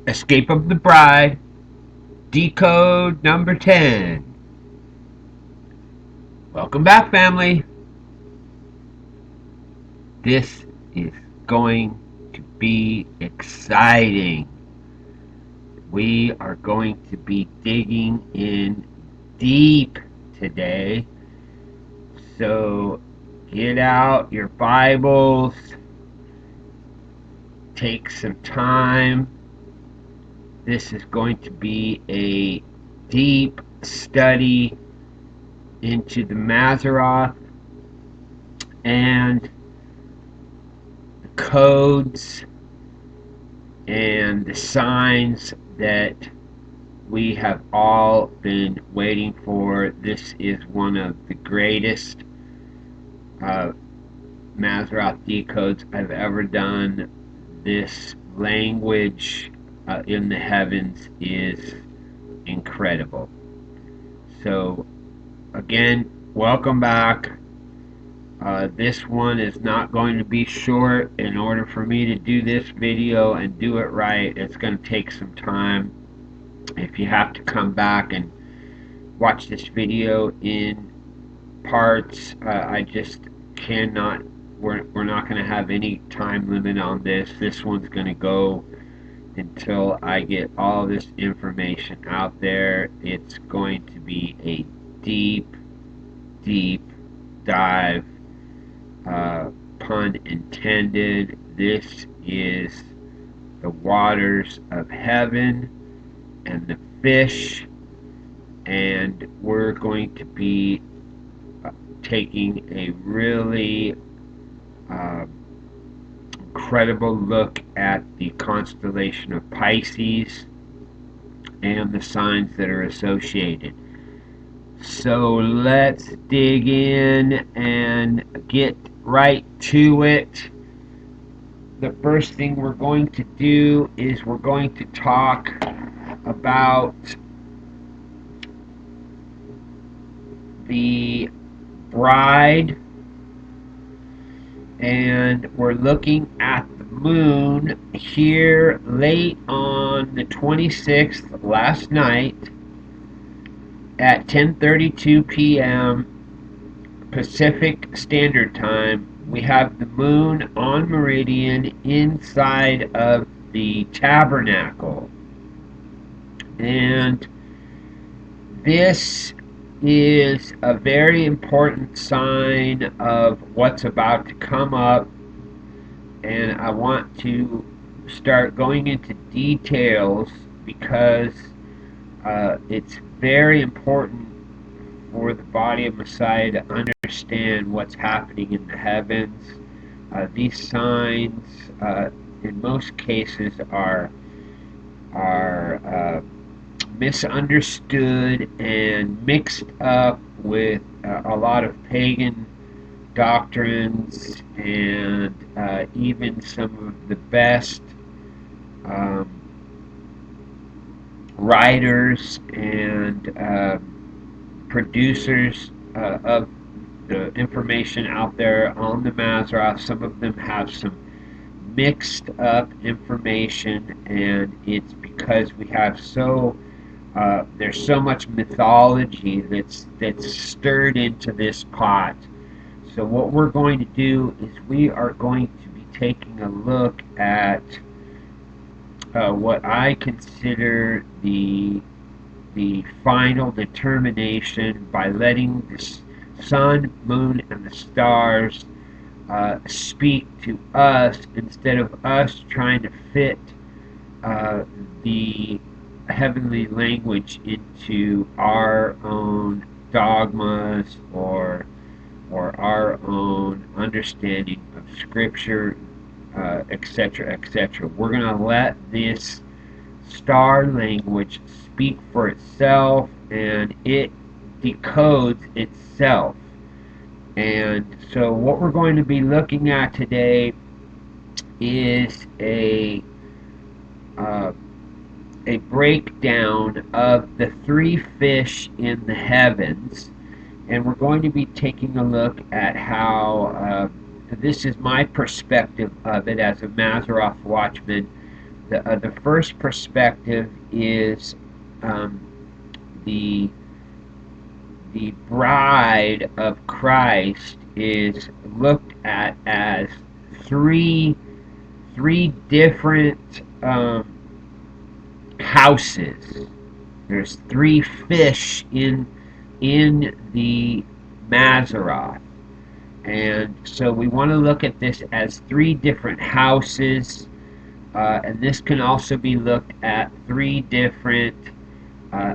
Escape of the Bride, Decode number 10. Welcome back, family. This is going to be exciting. We are going to be digging in deep today. So get out your Bibles, take some time. This is going to be a deep study into the Mazzaroth and the codes and the signs that we have all been waiting for. This is one of the greatest Mazzaroth decodes I've ever done. This language in the heavens is incredible. So again, welcome back. This one is not going to be short. In order for me to do this video and do it right, it's going to take some time. If you have to come back and watch this video in parts, I just cannot. We're not going to have any time limit on this. This one's going to go until I get all this information out there. It's going to be a deep dive, pun intended. This is the waters of heaven and the fish, and we're going to be taking a really incredible look at the constellation of Pisces and the signs that are associated. So let's dig in and get right to it. The first thing we're going to do is we're going to talk about the bride, and we're looking at the moon here late on the 26th, last night at 10:32 p.m. Pacific Standard Time. We have the moon on meridian inside of the tabernacle, and this is a very important sign of what's about to come up, and I want to start going into details because it's very important for the body of Messiah to understand what's happening in the heavens. These signs, in most cases, are misunderstood and mixed up with a lot of pagan doctrines, and even some of the best writers and producers of the information out there on the Mazzaroth. Some of them have some mixed up information, and it's because we have there's so much mythology that's stirred into this pot. So what we're going to do is we are going to be taking a look at what I consider the final determination by letting the sun, moon, and the stars speak to us instead of us trying to fit the heavenly language into our own dogmas or our own understanding of Scripture, etc., etc. We're going to let this star language speak for itself, and it decodes itself. And so what we're going to be looking at today is a breakdown of the three fish in the heavens, and we're going to be taking a look at how this is my perspective of it as a Mazzaroth watchman, the first perspective is um, the bride of Christ is looked at as three different houses. There's three fish in the Mazzaroth. And so we want to look at this as three different houses, and this can also be looked at three different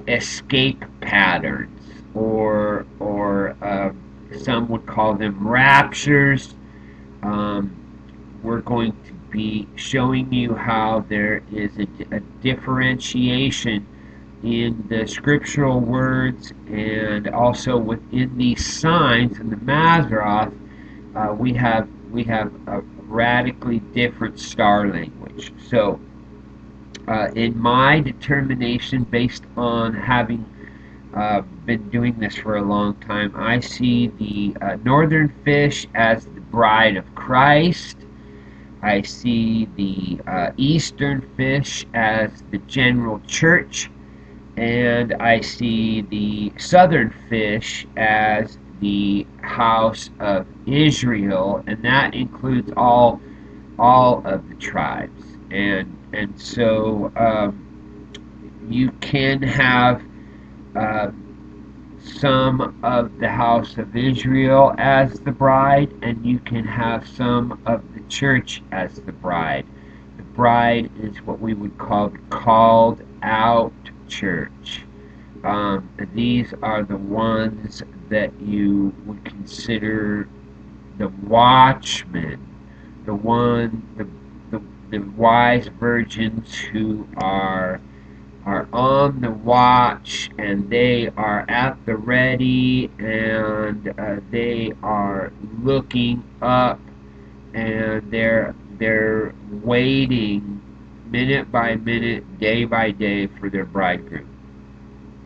escape patterns, or some would call them raptures. Um, we're going to be showing you how there is a differentiation in the scriptural words, and also within these signs in the Mazzaroth. We have a radically different star language. So, in my determination, based on having been doing this for a long time, I see the northern fish as the bride of Christ. I see the eastern fish as the general church, and I see the southern fish as the house of Israel, and that includes all of the tribes. And so you can have uh, some of the house of Israel as the bride, and you can have some of the church as the bride. The bride is what we would call the called out church. These are the ones that you would consider the watchmen, the wise virgins who are on the watch, and they are at the ready, and they are looking up, and they're waiting minute by minute, day by day for their bridegroom.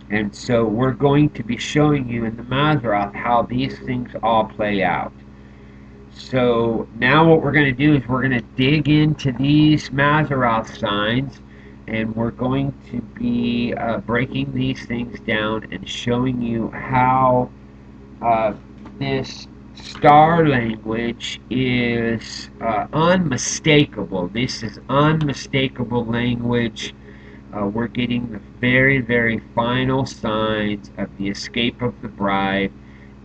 And so we're going to be showing you in the Mazzaroth how these things all play out. So now what we're going to do is we're going to dig into these Mazzaroth signs, and we're going to be breaking these things down and showing you how this star language is unmistakable. This is unmistakable language. We're getting the very, very final signs of the escape of the bride,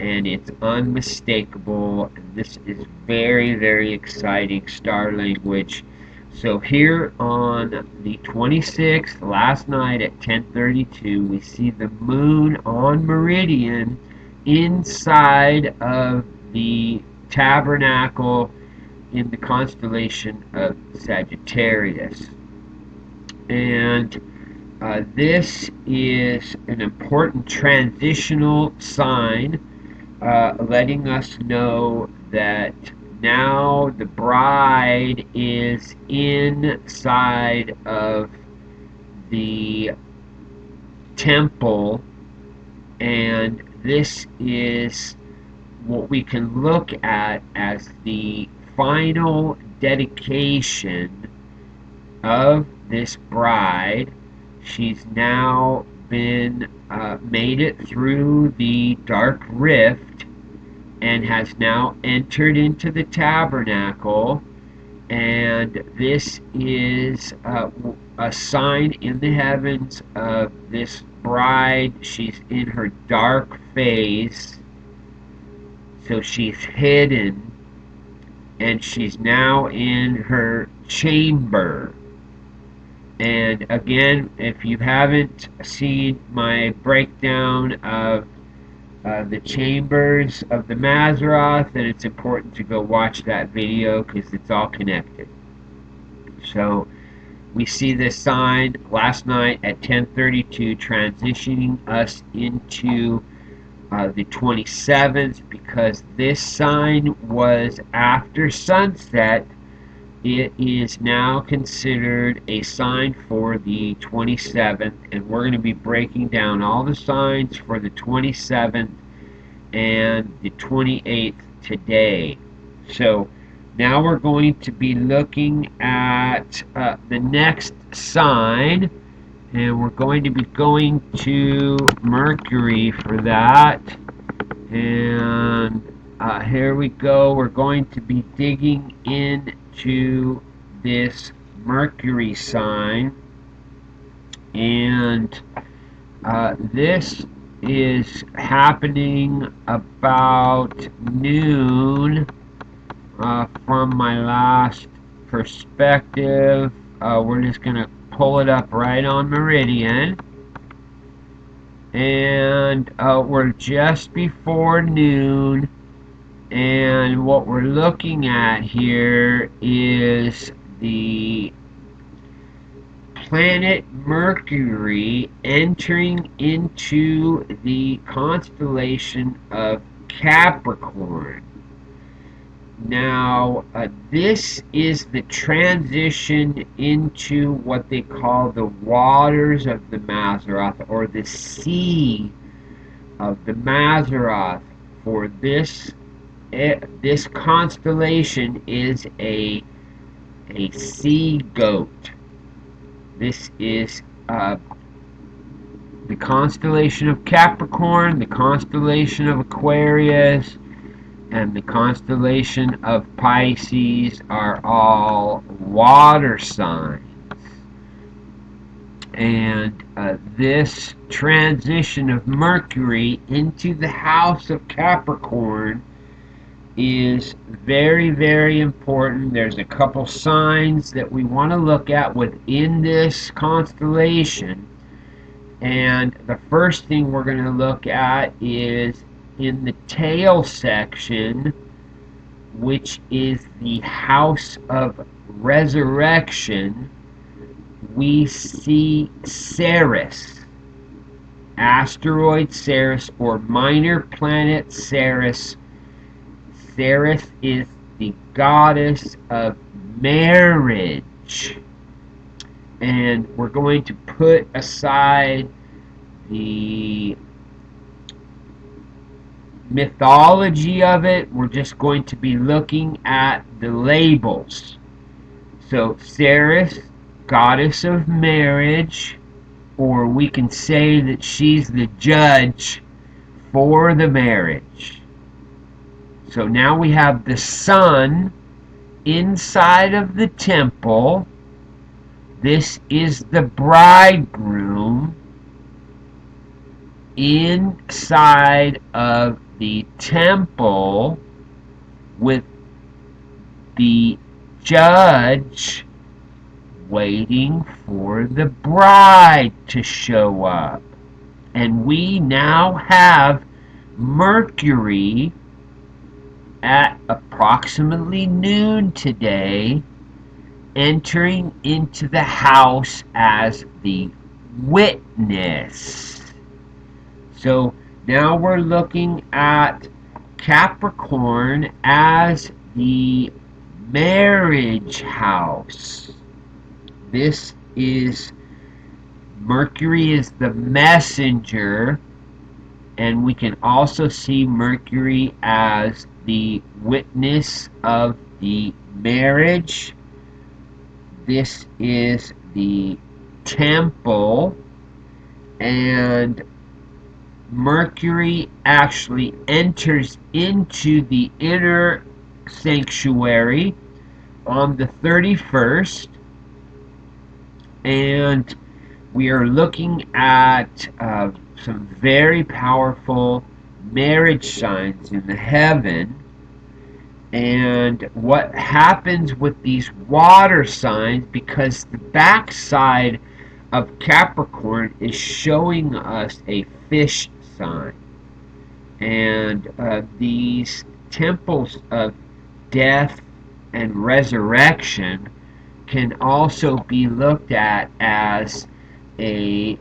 and it's unmistakable. And this is very, very exciting star language. So here on the 26th, last night at 10:32, we see the moon on meridian inside of the tabernacle in the constellation of Sagittarius. And this is an important transitional sign, letting us know that now the bride is inside of the temple, and this is what we can look at as the final dedication of this bride. She's now been made it through the dark rift and has now entered into the tabernacle, and this is a sign in the heavens of this bride. She's in her dark phase, so she's hidden, and she's now in her chamber. And again, if you haven't seen my breakdown of the chambers of the Mazzaroth, then it's important to go watch that video because it's all connected. So we see this sign last night at 10:32 transitioning us into the 27th, because this sign was after sunset. It is now considered a sign for the 27th, and we're going to be breaking down all the signs for the 27th and the 28th today. So now we're going to be looking at the next sign, and we're going to be going to Mercury for that. And here we go. We're going to be digging into this Mercury sign, and this is happening about noon from my last perspective. We're just going to pull it up right on meridian, and we're just before noon, and what we're looking at here is the planet Mercury entering into the constellation of Capricorn. Now, this is the transition into what they call the waters of the Mazzaroth, or the sea of the Mazzaroth. For this constellation is a sea goat. This is the constellation of Capricorn, the constellation of Aquarius, and the constellation of Pisces are all water signs. And this transition of Mercury into the house of Capricorn is very, very important. There's a couple signs that we want to look at within this constellation. And the first thing we're going to look at is in the tail section, which is the house of resurrection. We see Ceres, asteroid Ceres, or minor planet Ceres. Ceres is the goddess of marriage. And we're going to put aside the mythology of it. We're just going to be looking at the labels. So Ceres, goddess of marriage, or we can say that she's the judge for the marriage. So now we have the sun inside of the temple. This is the bridegroom inside of the temple with the judge waiting for the bride to show up. And we now have Mercury at approximately noon today entering into the house as the witness. So now we're looking at Capricorn as the marriage house. This is Mercury is the messenger, and we can also see Mercury as the witness of the marriage. This is the temple, and Mercury actually enters into the inner sanctuary on the 31st, and we are looking at some very powerful marriage signs in the heaven. And what happens with these water signs, because the backside of Capricorn is showing us a fish sign, and these temples of death and resurrection can also be looked at as a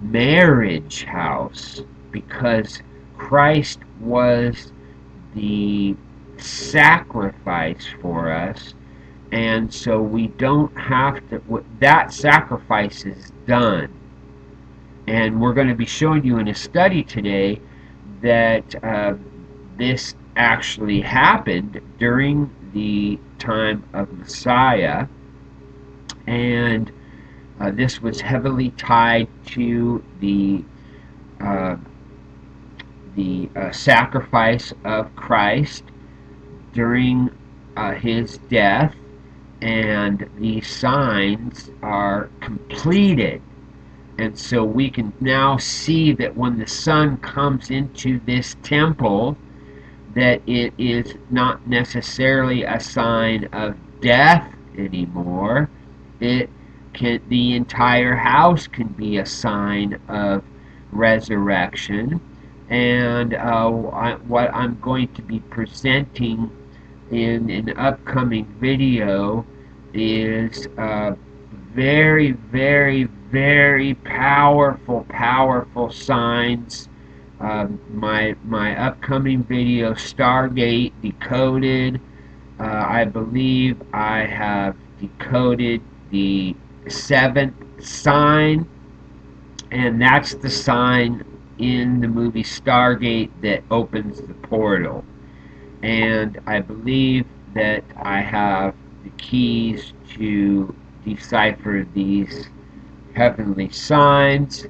marriage house, because Christ was the sacrifice for us, and so we don't have to, that sacrifice is done. And we're going to be showing you in a study today that this actually happened during the time of Messiah. And This was heavily tied to uh, the sacrifice of Christ during his death, and these signs are completed. And so we can now see that when the sun comes into this temple, that it is not necessarily a sign of death anymore. It can, the entire house can be a sign of resurrection. And what I'm going to be presenting in an upcoming video is very, very, very powerful signs. My upcoming video, Stargate Decoded. I believe I have decoded the seventh sign, and that's the sign in the movie Stargate that opens the portal. And I believe that I have the keys to decipher these heavenly signs,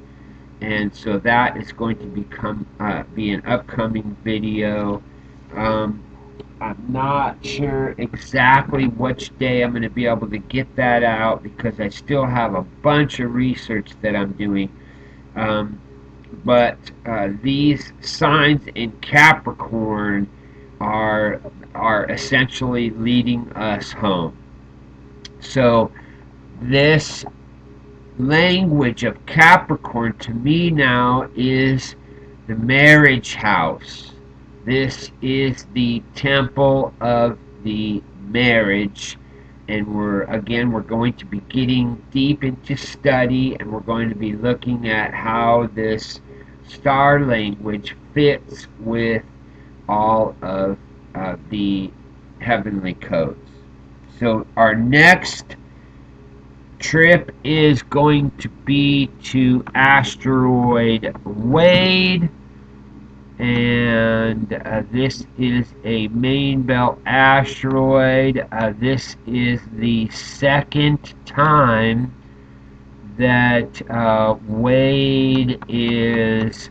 and so that is going to be an upcoming video. I'm not sure exactly which day I'm going to be able to get that out because I still have a bunch of research that I'm doing. But these signs in Capricorn are essentially leading us home. So this language of Capricorn to me now is the marriage house. This is the temple of the marriage, and we're going to be getting deep into study, and we're going to be looking at how this star language fits with all of the heavenly codes. So our next trip is going to be to asteroid Wade, and this is a main belt asteroid. This is the second time that Wade is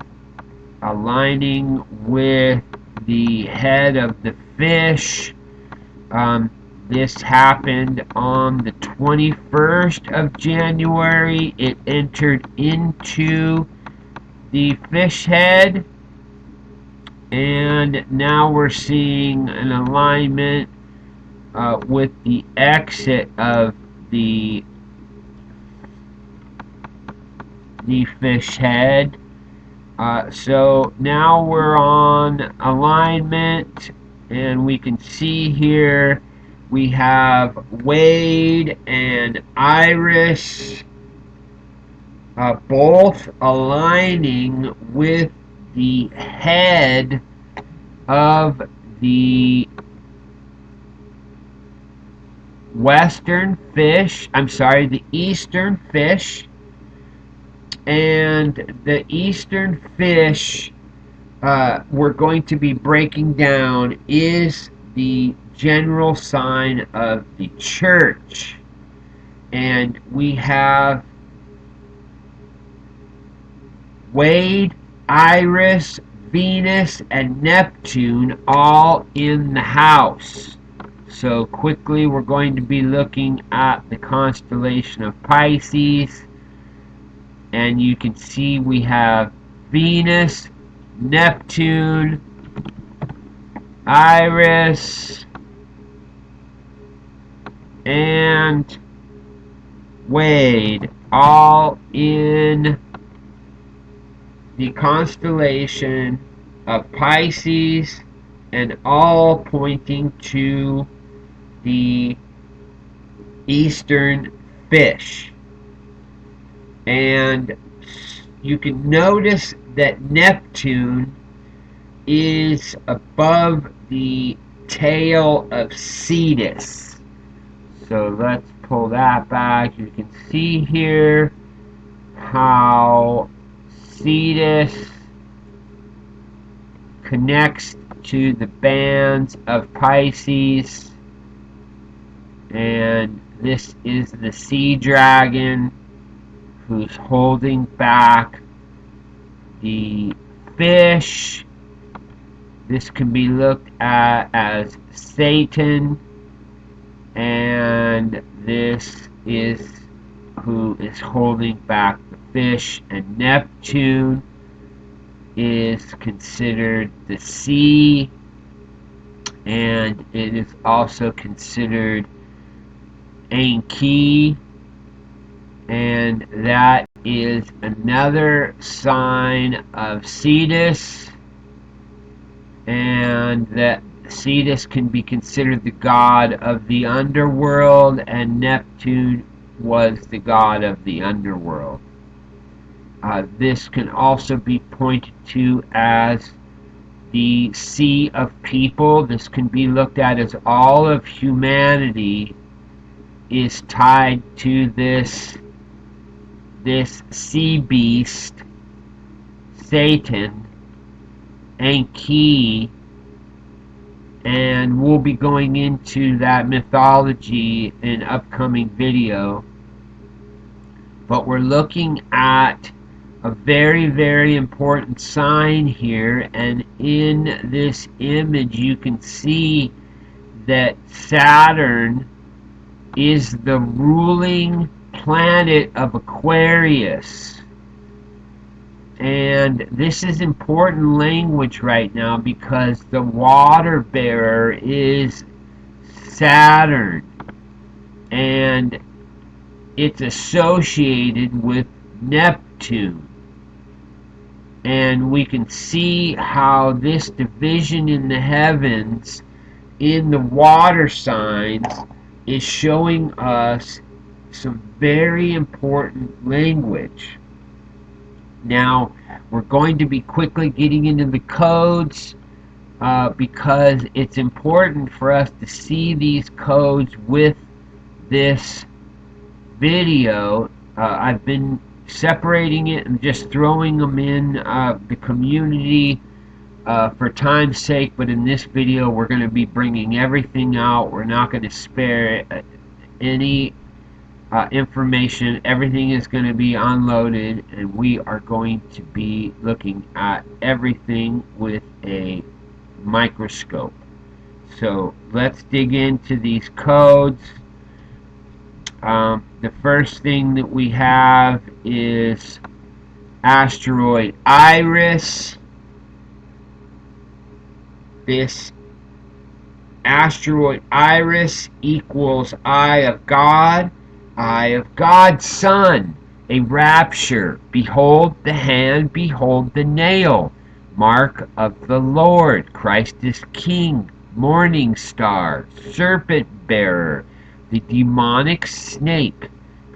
aligning with the head of the fish. This happened on the 21st of January. It entered into the fish head, and now we're seeing an alignment with the exit of the fish head. So now we're on alignment, and we can see here we have Wade and Iris both aligning with the head of the the eastern fish. And the eastern fish we're going to be breaking down is the general sign of the church. And we have Wade, Iris, Venus, and Neptune all in the house. So quickly we're going to be looking at the constellation of Pisces, and you can see we have Venus, Neptune, Iris, and Wade all in the constellation of Pisces, and all pointing to the eastern fish. And you can notice that Neptune is above the tail of Cetus. So let's pull that back. You can see here how Cetus connects to the bands of Pisces, and this is the sea dragon, who's holding back the fish. This can be looked at as Satan, and this is who is holding back the fish, and Neptune is considered the sea, and it is also considered Enki, and that is another sign of Cetus, and that Cetus can be considered the god of the underworld, and Neptune was the god of the underworld. This can also be pointed to as the sea of people. This can be looked at as all of humanity is tied to this sea beast, Satan, Enki, and we'll be going into that mythology in an upcoming video. But we're looking at a very, very important sign here, and in this image you can see that Saturn is the ruling planet of Aquarius. And this is important language right now because the water bearer is Saturn, and it's associated with Neptune. And we can see how this division in the heavens in the water signs is showing us some very important language. Now, we're going to be quickly getting into the codes because it's important for us to see these codes with this video. I've been separating it and just throwing them in the community for time's sake, but in this video we're going to be bringing everything out. We're not going to spare any information. Everything is going to be unloaded, and we are going to be looking at everything with a microscope. So let's dig into these codes. The first thing that we have is Asteroid Iris. This Asteroid Iris equals Eye of God, Eye of God's Son, a rapture. Behold the hand, behold the nail, mark of the Lord. Christ is King, morning star, serpent bearer, the demonic snake,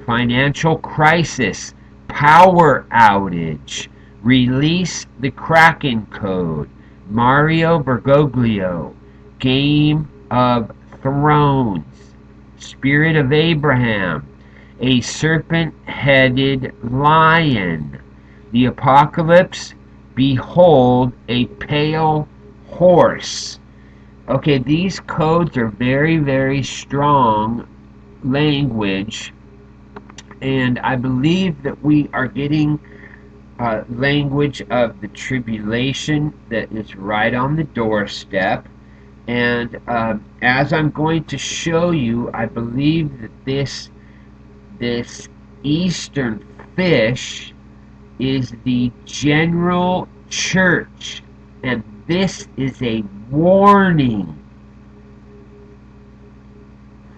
financial crisis, power outage, release the Kraken code, Mario Bergoglio, Game of Thrones, Spirit of Abraham, a serpent-headed lion, the apocalypse, behold a pale horse. Okay, these codes are very, very strong language, and I believe that we are getting language of the tribulation that is right on the doorstep. And as I'm going to show you, I believe that this eastern fish is the general church, and this is a warning.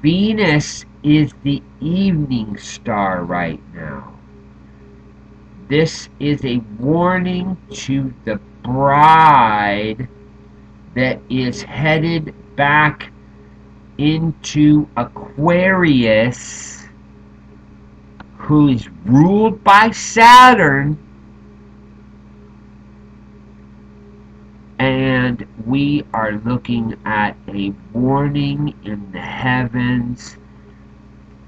Venus is the evening star right now. This is a warning to the bride that is headed back into Aquarius, who is ruled by Saturn, and we are looking at a warning in the heavens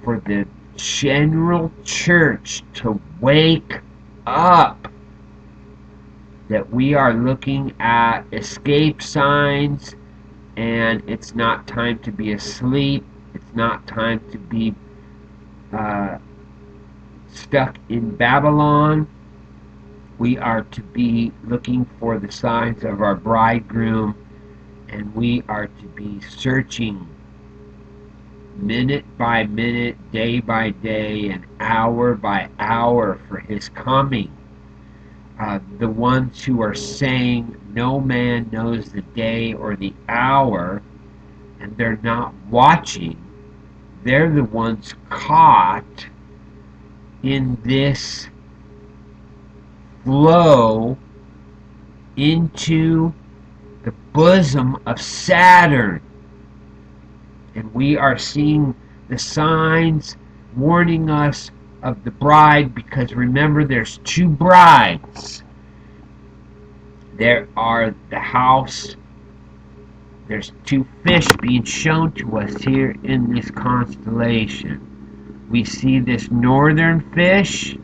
for the general church to wake up, that we are looking at escape signs, and it's not time to be asleep. It's not time to be stuck in Babylon. We are to be looking for the signs of our bridegroom, and we are to be searching minute by minute, day by day, and hour by hour for his coming. The ones who are saying no man knows the day or the hour, and they're not watching, they're the ones caught in this flow into the bosom of Saturn. And we are seeing the signs warning us of the bride, because remember, there's two brides. There are the house. There's two fish being shown to us here in this constellation. We see this northern fish,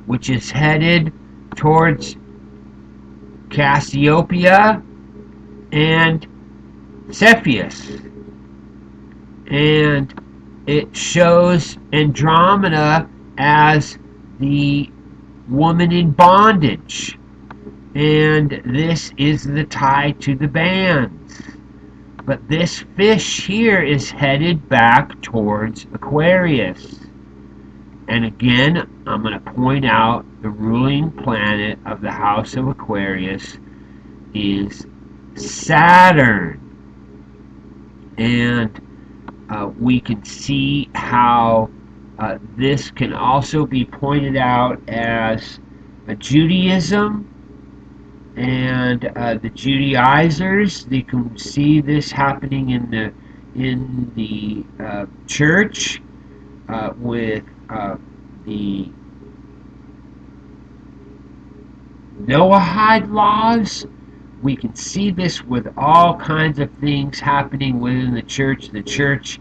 which is headed towards Cassiopeia and Cepheus. And it shows Andromeda as the woman in bondage. And this is the tie to the bands. But this fish here is headed back towards Aquarius. And again, I'm going to point out the ruling planet of the house of Aquarius is Saturn. And we can see how this can also be pointed out as a Judaism, and the Judaizers. They can see this happening in the church with the Noahide laws. We can see this with all kinds of things happening within the church. The church,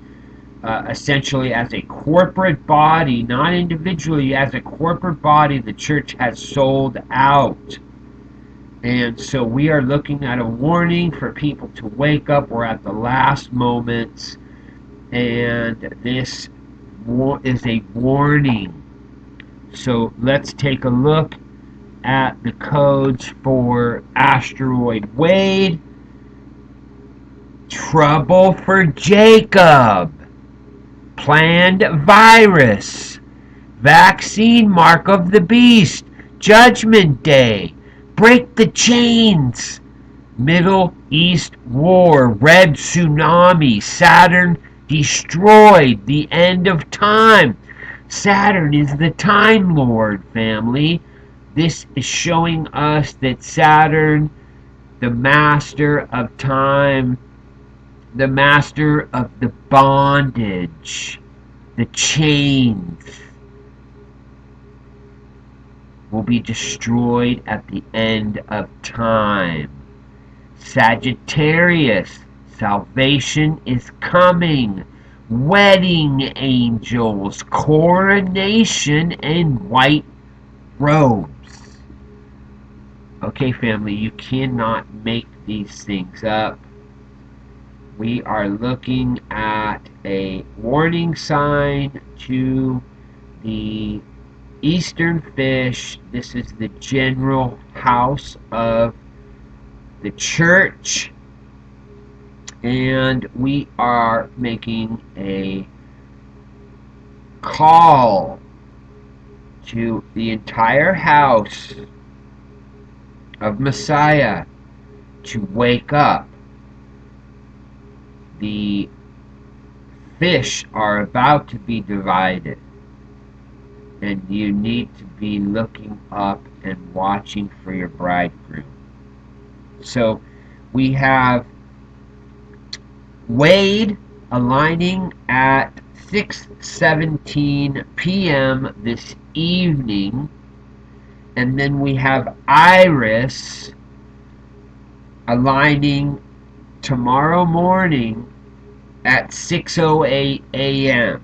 essentially as a corporate body, not individually, as a corporate body, the church has sold out. And so we are looking at a warning for people to wake up. We're at the last moments, and this is a warning. So let's take a look at the codes for asteroid Wade. Trouble for Jacob. Planned virus. Vaccine mark of the beast. Judgment Day. Break the chains. Middle East war. Red tsunami. Saturn destroyed. The end of time. Saturn is the Time Lord, family. This is showing us that Saturn, the master of time, the master of the bondage, the chains, will be destroyed at the end of time. Sagittarius, salvation is coming. Wedding angels, coronation, and white robes. Okay, family, you cannot make these things up. We are looking at a warning sign to the Eastern fish. This is the general house of the church. And we are making a call to the entire house of Messiah to wake up. The fish are about to be divided, and you need to be looking up and watching for your bridegroom. So we have Wade aligning at 6:17 p.m. this evening. And then we have Iris aligning tomorrow morning at 6:08 a.m.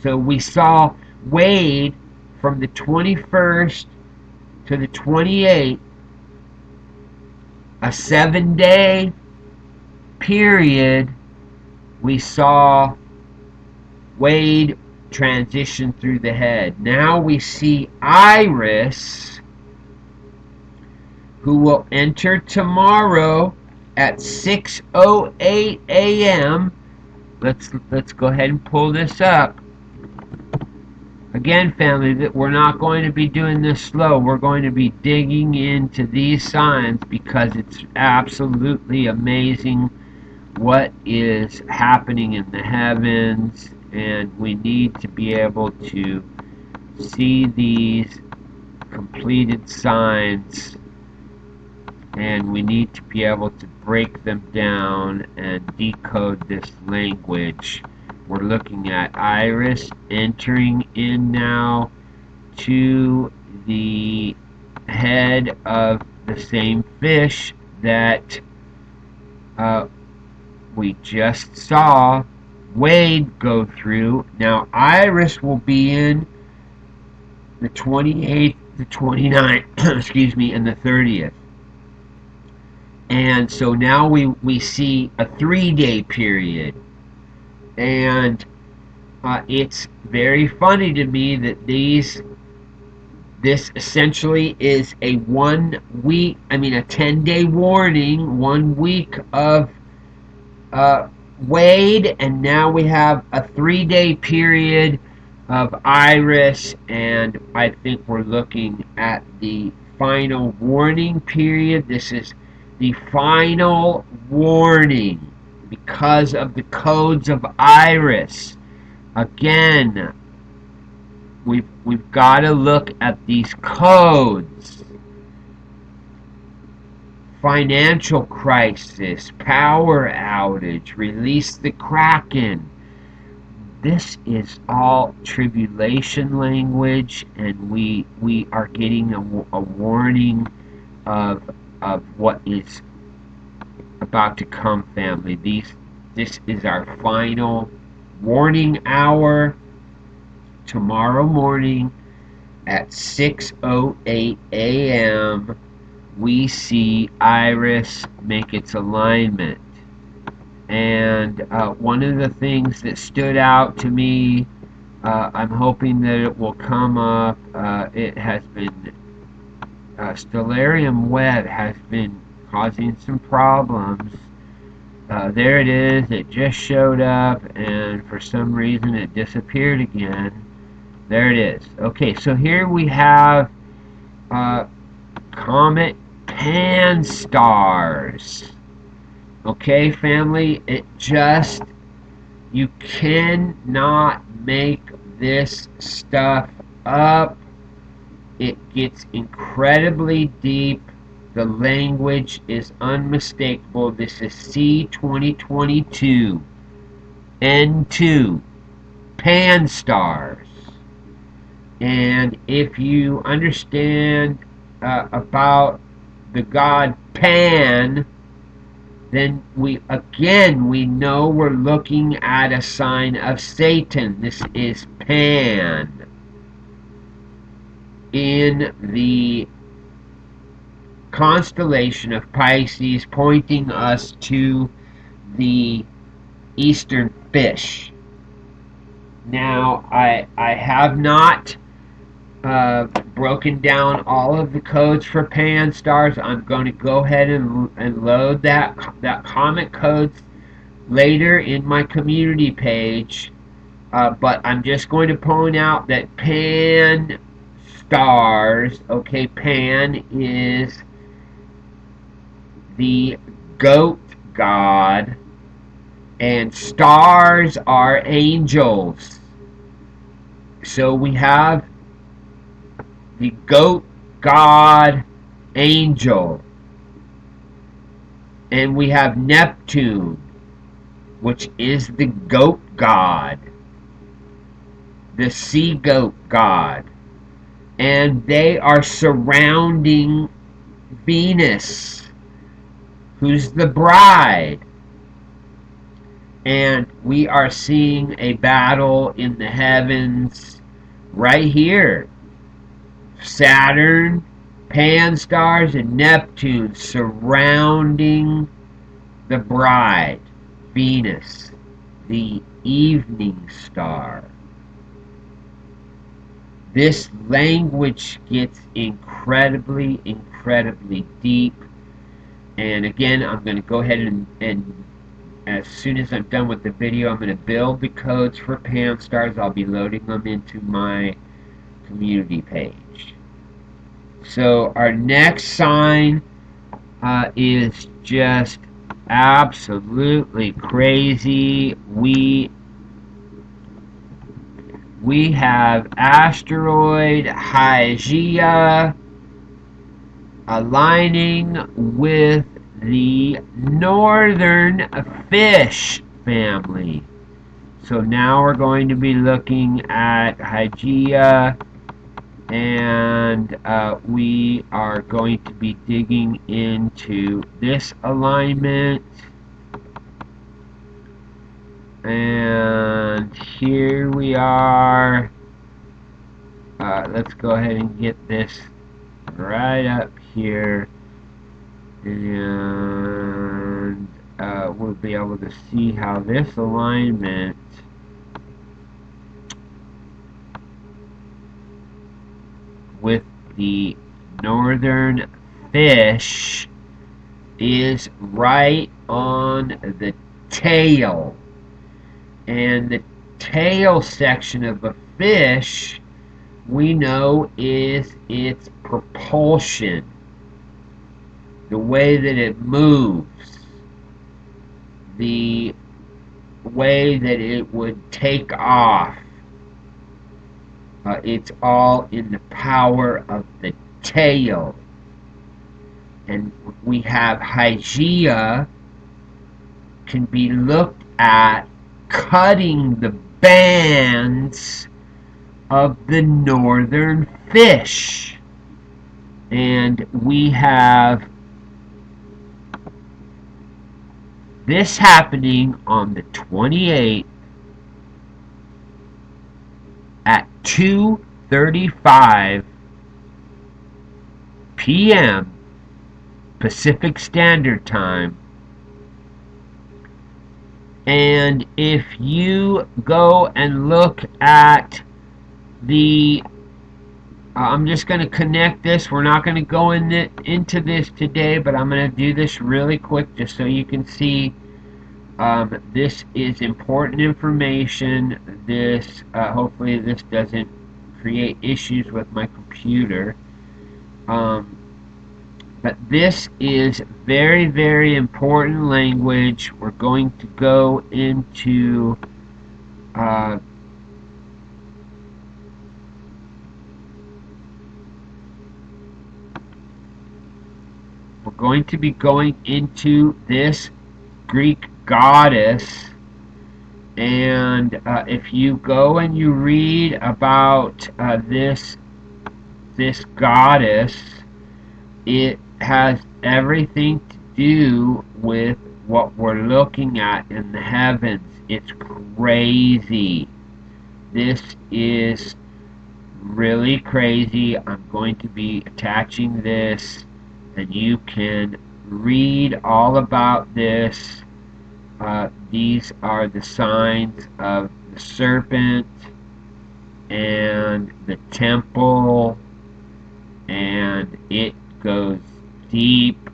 So we saw Wade from the 21st to the 28th, a 7-day period. We saw Wade transition through the head. Now we see Iris, who will enter tomorrow at 6:08 a.m. Let's go ahead and pull this up. Again, family, that we're not going to be doing this slow. We're going to be digging into these signs because it's absolutely amazing what is happening in the heavens, and we need to be able to see these completed signs, and we need to be able to break them down and decode this language. We're looking at Iris entering in now to the head of the same fish that we just saw Wade go through. Now Iris will be in the 28th, the 29th, excuse me, and the 30th. And so now we see a 3-day period. And it's very funny to me that this essentially is a 10-day warning, 1 week of Wade, and now we have a 3-day period of Iris, and I think we're looking at the final warning period. This is the final warning because of the codes of Iris. Again, we've got to look at these codes. Financial crisis, power outage, release the Kraken. This is all tribulation language, and we are getting a warning of what is about to come, family. This is our final warning hour. Tomorrow morning at 6:08 a.m. we see Iris make its alignment. And one of the things that stood out to me, I'm hoping that it will come up, it has been, Stellarium Web has been causing some problems. There it is, it just showed up, and for some reason it disappeared again. There it is. Okay, so here we have Comet Pan-STARRS. Okay, family, you cannot make this stuff up. It gets incredibly deep. The language is unmistakable. This is C2022 N2 Pan-STARRS. And if you understand about the god Pan, then we know we're looking at a sign of Satan. This is Pan in the constellation of Pisces, pointing us to the eastern fish. Now, I have not broken down all of the codes for Pan-STARRS. I'm going to go ahead and load that comet codes later in my community page, but I'm just going to point out that Pan-STARRS, okay, Pan is the goat god, and stars are angels. So we have the goat god angel, and we have Neptune, which is the goat god, the sea goat god, and they are surrounding Venus, who's the bride. And we are seeing a battle in the heavens right here. Saturn, Pan-STARRS, and Neptune surrounding the bride, Venus, the evening star. This language gets incredibly, incredibly deep. And again, I'm going to go ahead and as soon as I'm done with the video, I'm going to build the codes for Pan-STARRS. I'll be loading them into my community page. So our next sign is just absolutely crazy. We have Asteroid Hygiea aligning with the northern fish family. So now we're going to be looking at Hygiea, and we are going to be digging into this alignment. And here we are. Let's go ahead and get this right up here, and we'll be able to see how this alignment with the northern fish is right on the tail. And the tail section of a fish, we know, is its propulsion, the way that it moves, the way that it would take off. It's all in the power of the tail. And we have Hygiea can be looked at cutting the bands of the northern fish. And we have this happening on the 28th at 2:35 p.m. Pacific Standard Time. And if you go and look at the I'm just going to connect this. We're not going to go into this today, but I'm going to do this really quick just so you can see. This is important information. This hopefully this doesn't create issues with my computer. But this is very, very important language. We're going to go into we're going to be going into this Greek goddess, and if you go and you read about this goddess, it has everything to do with what we're looking at in the heavens. It's crazy. This is really crazy. I'm going to be attaching this, and you can read all about this. These are the signs of the serpent and the temple, and it goes deep,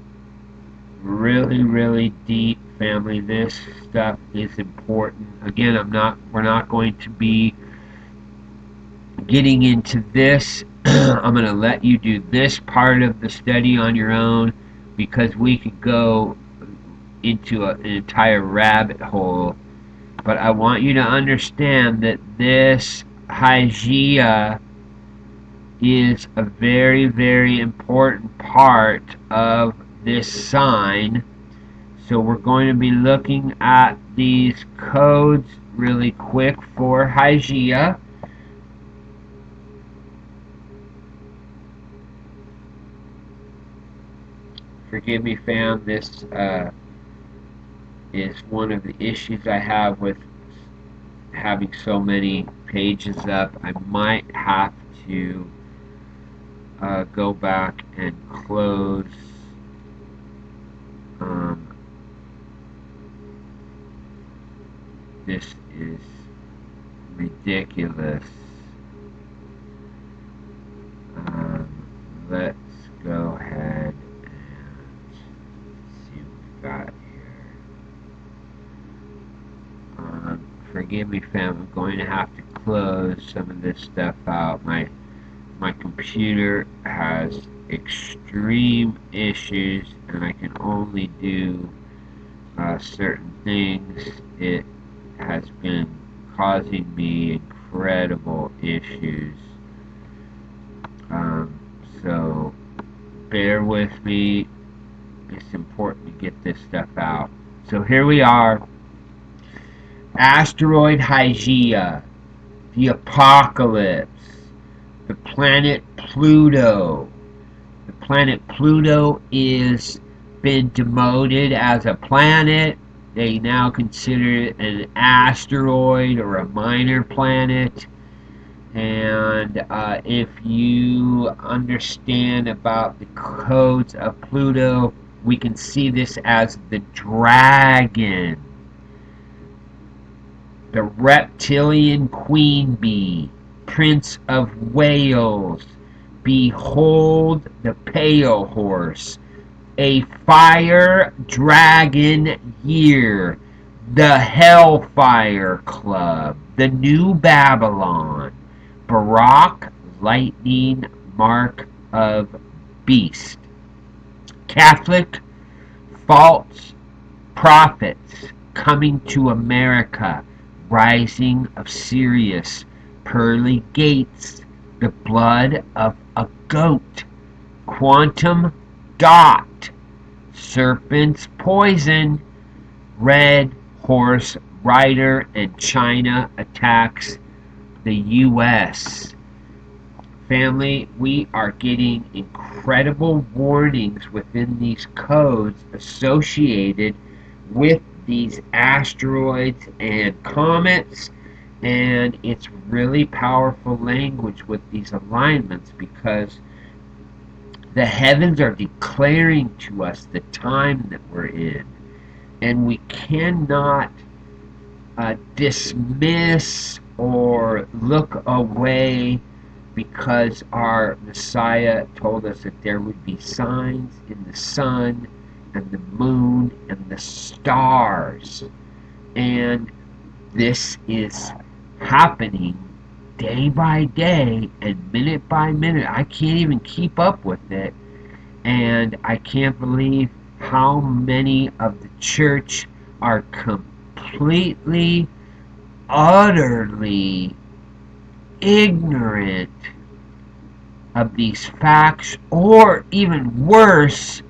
really, really deep, family. This stuff is important. Again, we're not going to be getting into this. I'm going to let you do this part of the study on your own, because we could go into an entire rabbit hole. But I want you to understand that this Hygiea is a very, very important part of this sign. So we're going to be looking at these codes really quick for Hygiea. Forgive me, fam, this is one of the issues I have with having so many pages up. I might have to go back and close this is ridiculous. let's go ahead and see what we got here. Forgive me, fam. I'm going to have to close some of this stuff out. My computer has extreme issues, and I can only do certain things. It has been causing me incredible issues. So bear with me. It's important to get this stuff out. So here we are. Asteroid Hygiea, the apocalypse, the planet Pluto. The planet Pluto is been demoted as a planet. They now consider it an asteroid or a minor planet. And if you understand about the codes of Pluto, we can see this as the dragon, the reptilian queen bee, prince of Wales. Behold the pale horse, a fire dragon year, the Hellfire Club, the New Babylon, Barak, lightning, mark of beast, Catholic, false prophets coming to America, rising of Sirius, pearly gates, the blood of a goat, quantum dot, serpent's poison, red horse rider, and China attacks the U.S. Family, we are getting incredible warnings within these codes associated with these asteroids and comets, and it's really powerful language with these alignments, because the heavens are declaring to us the time that we're in, and we cannot dismiss or look away, because our Messiah told us that there would be signs in the sun and the moon and the stars. And this is happening day by day and minute by minute. I can't even keep up with it. And I can't believe how many of the church are completely, utterly ignorant of these facts, or even worse,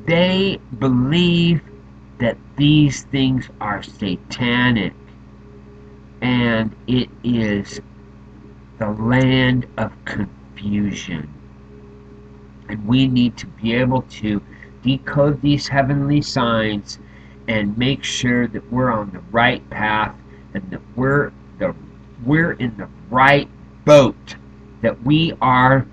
they believe that these things are satanic, and it is the land of confusion. And we need to be able to decode these heavenly signs and make sure that we're on the right path, and that we're in the right boat, that we are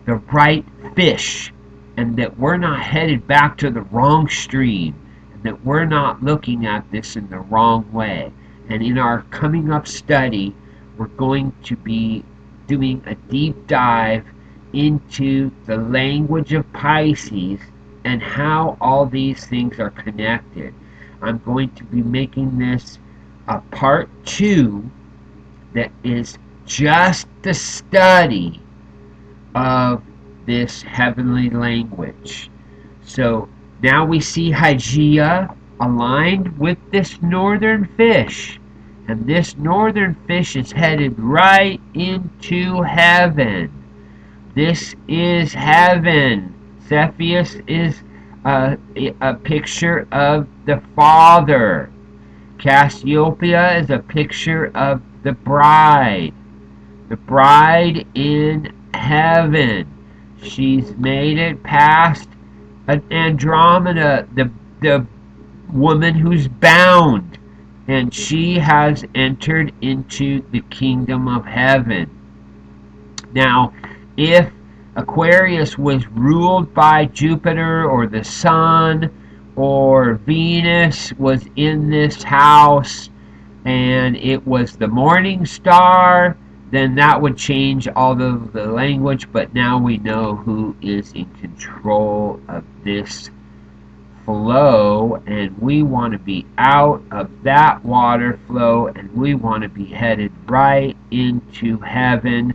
the right fish, and that we're not headed back to the wrong stream, and that we're not looking at this in the wrong way. And in our coming up study, we're going to be doing a deep dive into the language of Pisces and how all these things are connected. I'm going to be making this a part 2 that is just the study of this heavenly language. So now we see Hygeia aligned with this northern fish, and this northern fish is headed right into heaven. This is heaven. Cepheus is a picture of the Father. Cassiopeia is a picture of the bride in heaven. She's made it past Andromeda, the woman who's bound, and she has entered into the kingdom of heaven. Now, if Aquarius was ruled by Jupiter or the Sun, or Venus was in this house, and it was the morning star, then that would change all of the language, but now we know who is in control of this flow, and we want to be out of that water flow, and we want to be headed right into heaven.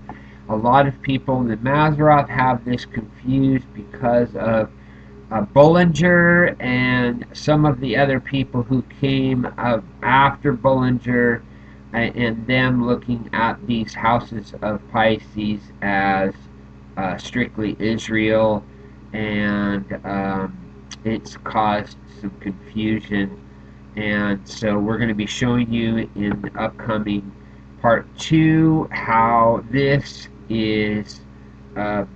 A lot of people in the Mazzaroth have this confused because of Bullinger and some of the other people who came after Bullinger, and them looking at these houses of Pisces as strictly Israel, and it's caused some confusion. And so we're going to be showing you in the upcoming part 2 how this is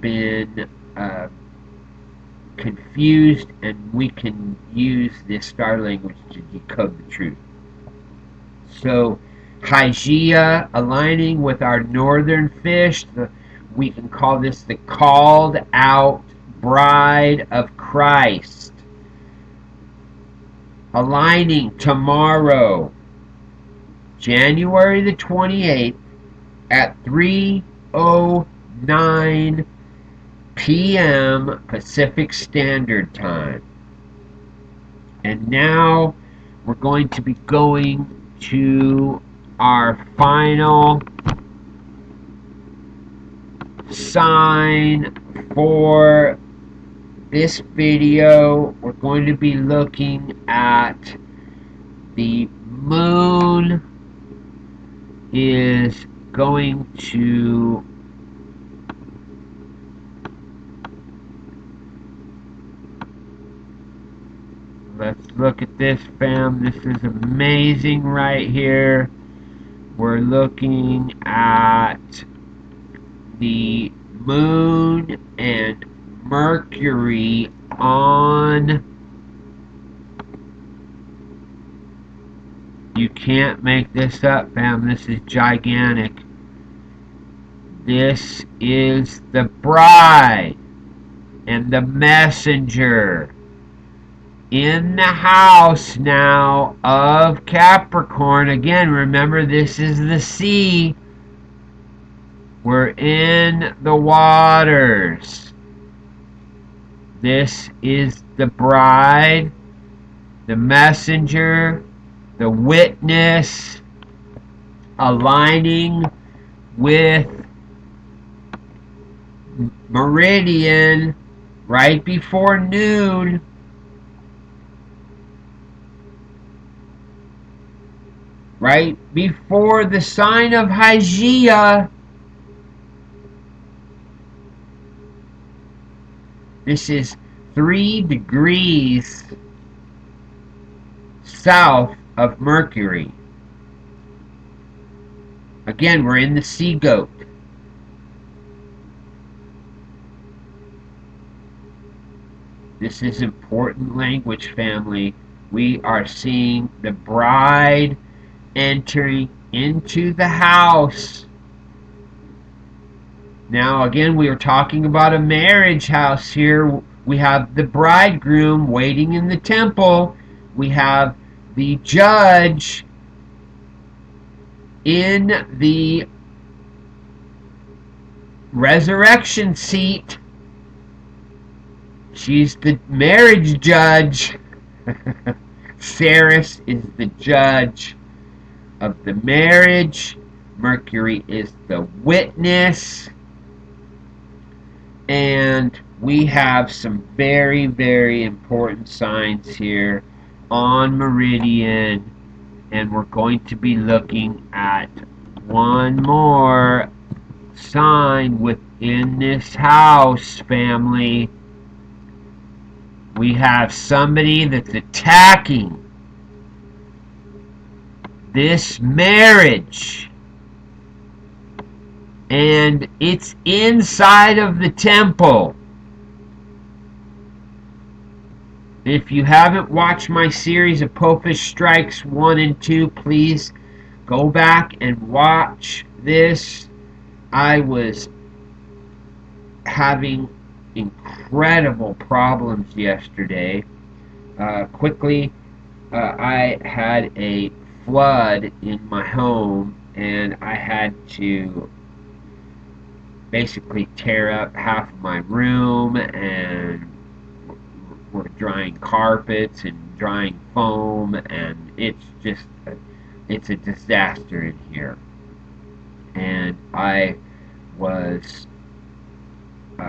been confused, and we can use this star language to decode the truth. So Hygiea aligning with our northern fish, we can call this the called out bride of Christ. Aligning tomorrow, January the 28th at 3:09 p.m. Pacific Standard Time. And now we're going to be going to our final sign for this video. We're going to be looking at the moon is going to let's look at this, fam. This is amazing right here. We're looking at the moon and Mercury on. You can't make this up, fam. This is gigantic. This is the bride and the messenger in the house now of Capricorn. Again, remember, this is the sea. We're in the waters. This is the bride, the messenger, the witness, aligning with meridian right before noon. Right before the sign of Hygiea. This is 3 degrees south of Mercury. Again, we're in the sea goat. This is important language, family. We are seeing the bride entering into the house. Now, again, we are talking about a marriage house here. We have the bridegroom waiting in the temple. We have the judge in the resurrection seat. She's the marriage judge. Ceres is the judge of the marriage. Mercury is the witness. And we have some very, very important signs here on meridian, and we're going to be looking at one more sign within this house, family. We have somebody that's attacking this marriage, and it's inside of the temple. If you haven't watched my series of Popish Strikes 1 and 2, please go back and watch this. I was having incredible problems yesterday. Quickly, I had a flood in my home, and I had to basically tear up half of my room, and we're drying carpets and drying foam, and it's a disaster in here. And I was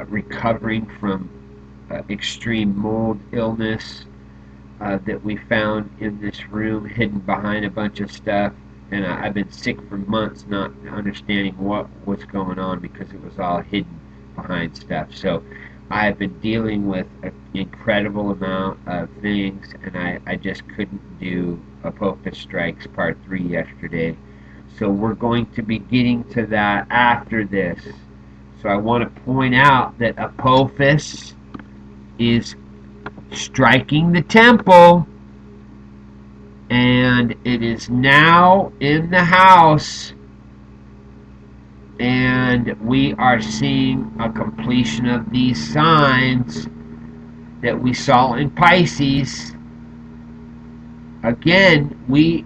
recovering from extreme mold illness that we found in this room, hidden behind a bunch of stuff. And I've been sick for months, not understanding what was going on because it was all hidden behind stuff. So I've been dealing with an incredible amount of things, and I just couldn't do Apophis Strikes Part 3 yesterday. So we're going to be getting to that after this. So I want to point out that Apophis is striking the temple, and it is now in the house, and we are seeing a completion of these signs that we saw in Pisces. Again, we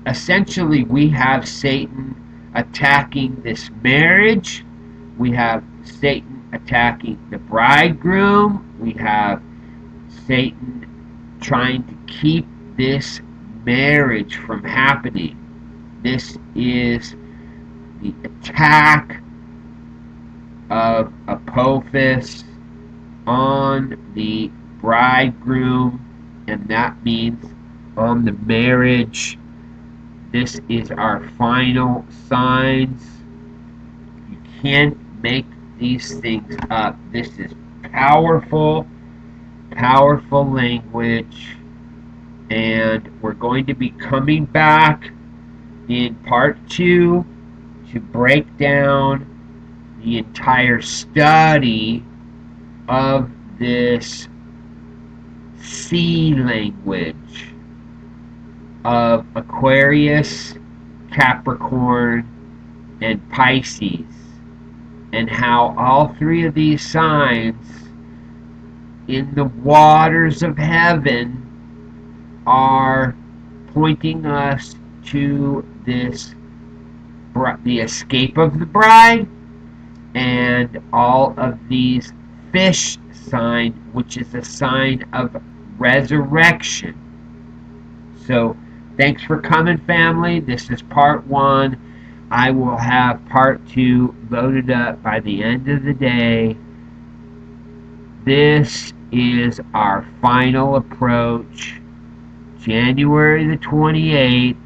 have Satan attacking this marriage. We have Satan attacking the bridegroom. We have Satan trying to keep this marriage from happening. This is the attack of Apophis on the bridegroom, and that means on the marriage. This is our final signs. You can't make these things up. This is powerful, powerful language, and we're going to be coming back in part 2 to break down the entire study of this sea language of Aquarius, Capricorn, and Pisces, and how all three of these signs in the waters of heaven are pointing us to the escape of the bride, and all of these fish sign, which is a sign of resurrection. So thanks for coming, family. This is part 1. I will have part 2 loaded up by the end of the day. This is our final approach. January the 28th,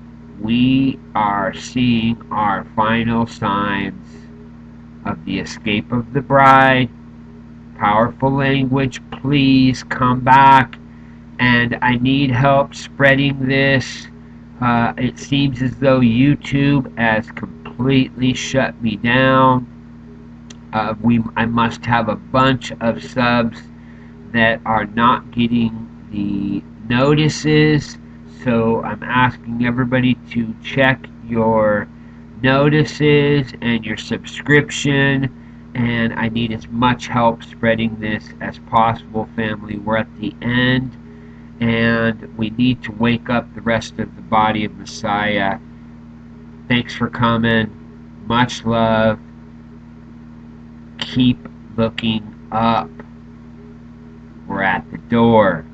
we are seeing our final signs of the escape of the bride. Powerful language. Please come back, and I need help spreading this. It seems as though YouTube has completely shut me down. I must have a bunch of subs that are not getting the notices, so I'm asking everybody to check your notices and your subscription, and I need as much help spreading this as possible, family. We're at the end, and we need to wake up the rest of the body of Messiah. Thanks for coming. Much love. Keep looking up. We're at the door.